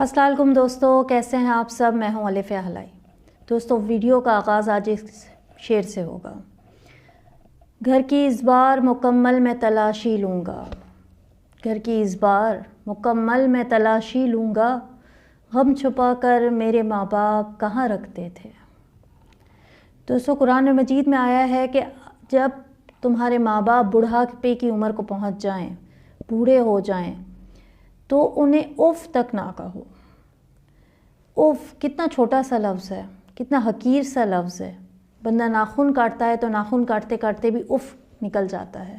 السلام علیکم دوستو، کیسے ہیں آپ سب؟ میں ہوں الف ہلائی۔ دوستو، ویڈیو کا آغاز آج اس شعر سے ہوگا۔ گھر کی اس بار مکمل میں تلاشی لوں گا، گھر کی اس بار مکمل میں تلاشی لوں گا، غم چھپا کر میرے ماں باپ کہاں رکھتے تھے۔ دوستو، قرآن مجید میں آیا ہے کہ جب تمہارے ماں باپ بڑھاپے کی عمر کو پہنچ جائیں، بوڑھے ہو جائیں، تو انہیں اف تک نہ کہو۔ اف کتنا چھوٹا سا لفظ ہے، کتنا حقیر سا لفظ ہے۔ بندہ ناخن کاٹتا ہے تو ناخن کاٹتے کاٹتے بھی اف نکل جاتا ہے،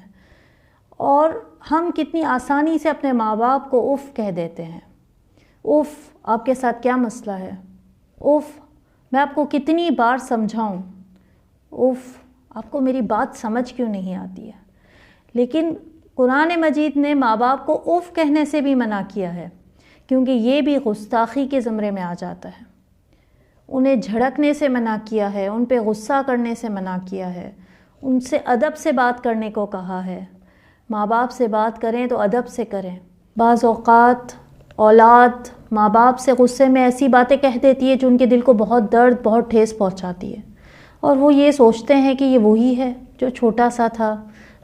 اور ہم کتنی آسانی سے اپنے ماں باپ کو اف کہہ دیتے ہیں۔ اف، آپ کے ساتھ کیا مسئلہ ہے؟ اف، میں آپ کو کتنی بار سمجھاؤں؟ اف، آپ کو میری بات سمجھ کیوں نہیں آتی ہے؟ لیکن قرآن مجید نے ماں باپ کو اف کہنے سے بھی منع کیا ہے، کیونکہ یہ بھی گستاخی کے زمرے میں آ جاتا ہے۔ انہیں جھڑکنے سے منع کیا ہے، ان پہ غصہ کرنے سے منع کیا ہے، ان سے ادب سے بات کرنے کو کہا ہے۔ ماں باپ سے بات کریں تو ادب سے کریں۔ بعض اوقات اولاد ماں باپ سے غصے میں ایسی باتیں کہہ دیتی ہے جو ان کے دل کو بہت درد، بہت ٹھیس پہنچاتی ہے، اور وہ یہ سوچتے ہیں کہ یہ وہی ہے جو چھوٹا سا تھا،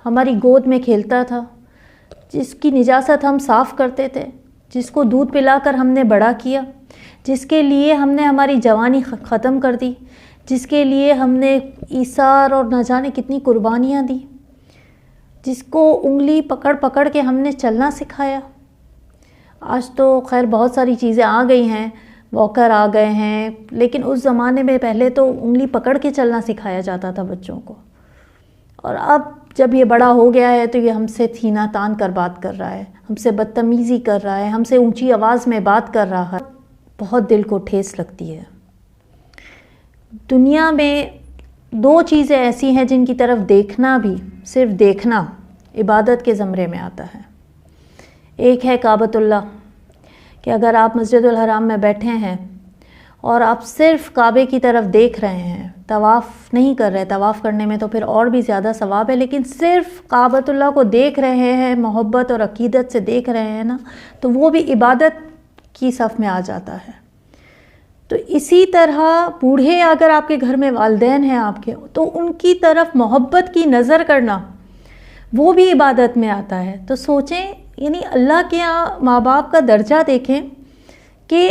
ہماری گود میں کھیلتا تھا، جس کی نجاست ہم صاف کرتے تھے، جس کو دودھ پلا کر ہم نے بڑا کیا، جس کے لیے ہم نے ہماری جوانی ختم کر دی، جس کے لیے ہم نے ایثار اور نہ جانے کتنی قربانیاں دی، جس کو انگلی پکڑ پکڑ کے ہم نے چلنا سکھایا۔ آج تو خیر بہت ساری چیزیں آ گئی ہیں، واکر آ گئے ہیں، لیکن اس زمانے میں پہلے تو انگلی پکڑ کے چلنا سکھایا جاتا تھا بچوں کو، اور اب جب یہ بڑا ہو گیا ہے تو یہ ہم سے سینہ تان کر بات کر رہا ہے، ہم سے بدتمیزی کر رہا ہے، ہم سے اونچی آواز میں بات کر رہا ہے۔ بہت دل کو ٹھیس لگتی ہے۔ دنیا میں دو چیزیں ایسی ہیں جن کی طرف دیکھنا بھی، صرف دیکھنا، عبادت کے زمرے میں آتا ہے۔ ایک ہے کعبۃ اللہ، کہ اگر آپ مسجد الحرام میں بیٹھے ہیں اور آپ صرف کعبے کی طرف دیکھ رہے ہیں، طواف نہیں کر رہے، طواف کرنے میں تو پھر اور بھی زیادہ ثواب ہے، لیکن صرف کعبۃ اللہ کو دیکھ رہے ہیں، محبت اور عقیدت سے دیکھ رہے ہیں نا، تو وہ بھی عبادت کی صف میں آ جاتا ہے۔ تو اسی طرح بوڑھے اگر آپ کے گھر میں والدین ہیں آپ کے، تو ان کی طرف محبت کی نظر کرنا وہ بھی عبادت میں آتا ہے۔ تو سوچیں، یعنی اللہ کے یہاں ماں باپ کا درجہ دیکھیں کہ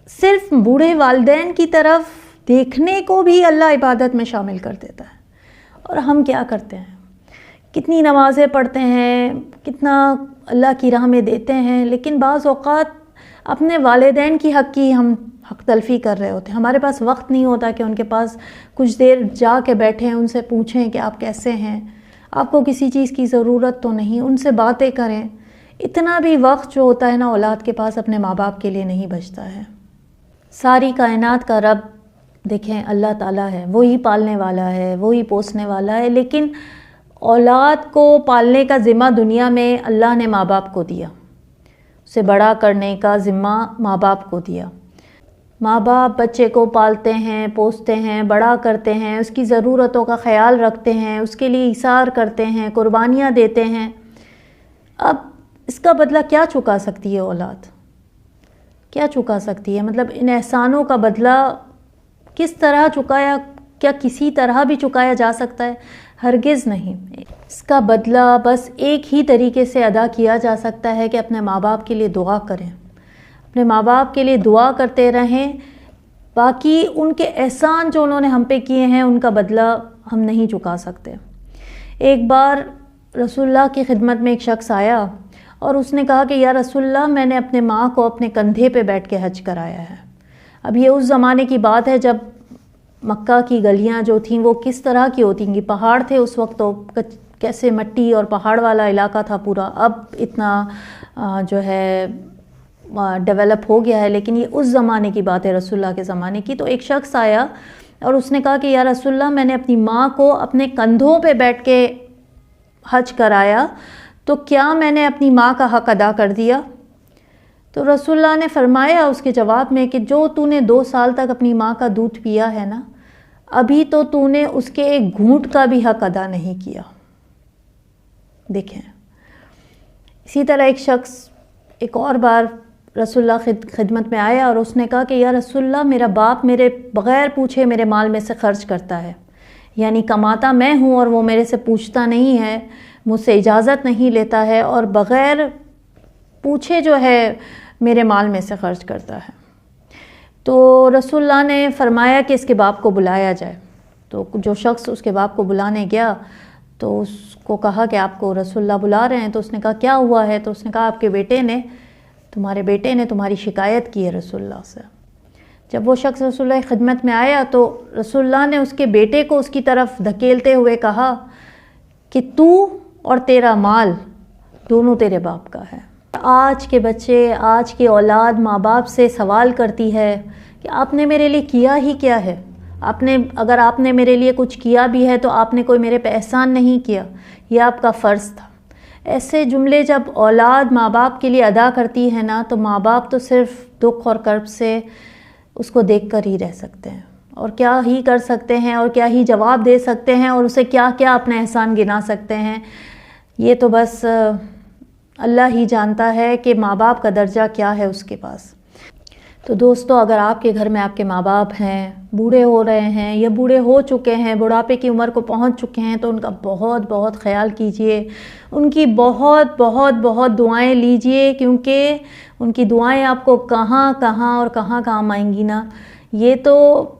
صرف بوڑھے والدین کی طرف دیکھنے کو بھی اللہ عبادت میں شامل کر دیتا ہے، اور ہم کیا کرتے ہیں؟ کتنی نمازیں پڑھتے ہیں، کتنا اللہ کی راہ میں دیتے ہیں، لیکن بعض اوقات اپنے والدین کی حق کی ہم حق تلفی کر رہے ہوتے ہیں۔ ہمارے پاس وقت نہیں ہوتا کہ ان کے پاس کچھ دیر جا کے بیٹھیں، ان سے پوچھیں کہ آپ کیسے ہیں، آپ کو کسی چیز کی ضرورت تو نہیں، ان سے باتیں کریں۔ اتنا بھی وقت جو ہوتا ہے نا اولاد کے پاس اپنے ماں باپ کے لیے نہیں بچتا ہے۔ ساری کائنات کا رب دیکھیں اللہ تعالیٰ ہے، وہی پالنے والا ہے، وہی پوسنے والا ہے، لیکن اولاد کو پالنے کا ذمہ دنیا میں اللہ نے ماں باپ کو دیا، اسے بڑا کرنے کا ذمہ ماں باپ کو دیا۔ ماں باپ بچے کو پالتے ہیں، پوستے ہیں، بڑا کرتے ہیں، اس کی ضرورتوں کا خیال رکھتے ہیں، اس کے لیے ایثار کرتے ہیں، قربانیاں دیتے ہیں۔ اب اس کا بدلہ کیا چکا سکتی ہے اولاد؟ کیا چکا سکتی ہے؟ مطلب ان احسانوں کا بدلہ کس طرح چکایا، کیا کسی طرح بھی چکایا جا سکتا ہے؟ ہرگز نہیں۔ اس کا بدلہ بس ایک ہی طریقے سے ادا کیا جا سکتا ہے کہ اپنے ماں باپ کے لیے دعا کریں، اپنے ماں باپ کے لیے دعا کرتے رہیں۔ باقی ان کے احسان جو انہوں نے ہم پہ کیے ہیں ان کا بدلہ ہم نہیں چکا سکتے۔ ایک بار رسول اللہ کی خدمت میں ایک شخص آیا اور اس نے کہا کہ یا رسول اللہ، میں نے اپنے ماں کو اپنے کندھے پہ بیٹھ کے حج کرایا ہے۔ اب یہ اس زمانے کی بات ہے جب مکہ کی گلیاں جو تھیں وہ کس طرح کی ہوتی ہیں، پہاڑ تھے اس وقت، تو کیسے مٹی اور پہاڑ والا علاقہ تھا پورا۔ اب اتنا جو ہے ڈیولپ ہو گیا ہے، لیکن یہ اس زمانے کی بات ہے، رسول اللہ کے زمانے کی۔ تو ایک شخص آیا اور اس نے کہا کہ یا رسول اللہ، میں نے اپنی ماں کو اپنے کندھوں پہ بیٹھ کے حج کرایا، تو کیا میں نے اپنی ماں کا حق ادا کر دیا؟ تو رسول اللہ نے فرمایا اس کے جواب میں کہ جو تو نے 2 سال تک اپنی ماں کا دودھ پیا ہے نا، ابھی تو نے اس کے ایک گھونٹ کا بھی حق ادا نہیں کیا۔ دیکھیں، اسی طرح ایک شخص ایک اور بار رسول اللہ خدمت میں آیا اور اس نے کہا کہ یا رسول اللہ میرا باپ میرے بغیر پوچھے میرے مال میں سے خرچ کرتا ہے، یعنی کماتا میں ہوں اور وہ میرے سے پوچھتا نہیں ہے، مجھ سے اجازت نہیں لیتا ہے اور بغیر پوچھے جو ہے میرے مال میں سے خرچ کرتا ہے۔ تو رسول اللہ نے فرمایا کہ اس کے باپ کو بلایا جائے۔ تو جو شخص اس کے باپ کو بلانے گیا تو اس کو کہا کہ آپ کو رسول اللہ بلا رہے ہیں۔ تو اس نے کہا کیا ہوا ہے؟ تو اس نے کہا آپ کے تمہارے بیٹے نے تمہاری شکایت کی ہے رسول اللہ سے۔ جب وہ شخص رسول اللہ کی خدمت میں آیا تو رسول اللہ نے اس کے بیٹے کو اس کی طرف دھکیلتے ہوئے کہا کہ تو اور تیرا مال دونوں تیرے باپ کا ہے۔ آج کے بچے، آج کی اولاد ماں باپ سے سوال کرتی ہے کہ آپ نے میرے لیے کیا ہی کیا ہے؟ اگر آپ نے میرے لیے کچھ کیا بھی ہے تو آپ نے کوئی میرے پہ احسان نہیں کیا، یہ آپ کا فرض تھا۔ ایسے جملے جب اولاد ماں باپ کے لیے ادا کرتی ہے نا، تو ماں باپ تو صرف دکھ اور کرب سے اس کو دیکھ کر ہی رہ سکتے ہیں، اور کیا ہی کر سکتے ہیں اور کیا ہی جواب دے سکتے ہیں اور اسے کیا کیا اپنا احسان گنا سکتے ہیں۔ یہ تو بس اللہ ہی جانتا ہے کہ ماں باپ کا درجہ کیا ہے اس کے پاس۔ تو دوستو، اگر آپ کے گھر میں آپ کے ماں باپ ہیں، بوڑھے ہو رہے ہیں یا بوڑھے ہو چکے ہیں، بڑھاپے کی عمر کو پہنچ چکے ہیں، تو ان کا بہت بہت خیال کیجئے، ان کی بہت بہت بہت دعائیں لیجئے، کیونکہ ان کی دعائیں آپ کو کہاں کہاں اور کہاں کام آئیں گی نا، یہ تو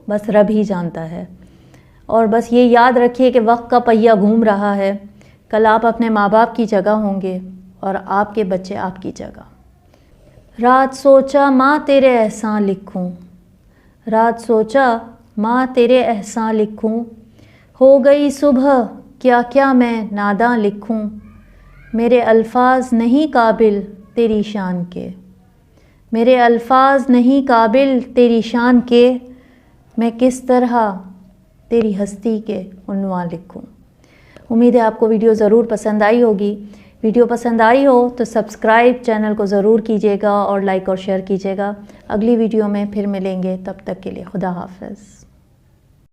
بس رب ہی جانتا ہے۔ اور بس یہ یاد رکھیے کہ وقت کا پہیہ گھوم رہا ہے، کل آپ اپنے ماں باپ کی جگہ ہوں گے اور آپ کے بچے آپ کی جگہ۔ رات سوچا ماں تیرے احسان لکھوں، رات سوچا ماں تیرے احسان لکھوں، ہو گئی صبح کیا کیا میں ناداں لکھوں، میرے الفاظ نہیں قابل تیری شان کے، میرے الفاظ نہیں قابل تیری شان کے، میں کس طرح تیری ہستی کے عنوان لکھوں۔ امید ہے آپ کو ویڈیو ضرور پسند آئی ہوگی۔ ویڈیو پسند آئی ہو تو سبسکرائب چینل کو ضرور کیجیے گا اور لائک اور شیئر کیجیے گا۔ اگلی ویڈیو میں پھر ملیں گے، تب تک کے لیے خدا حافظ۔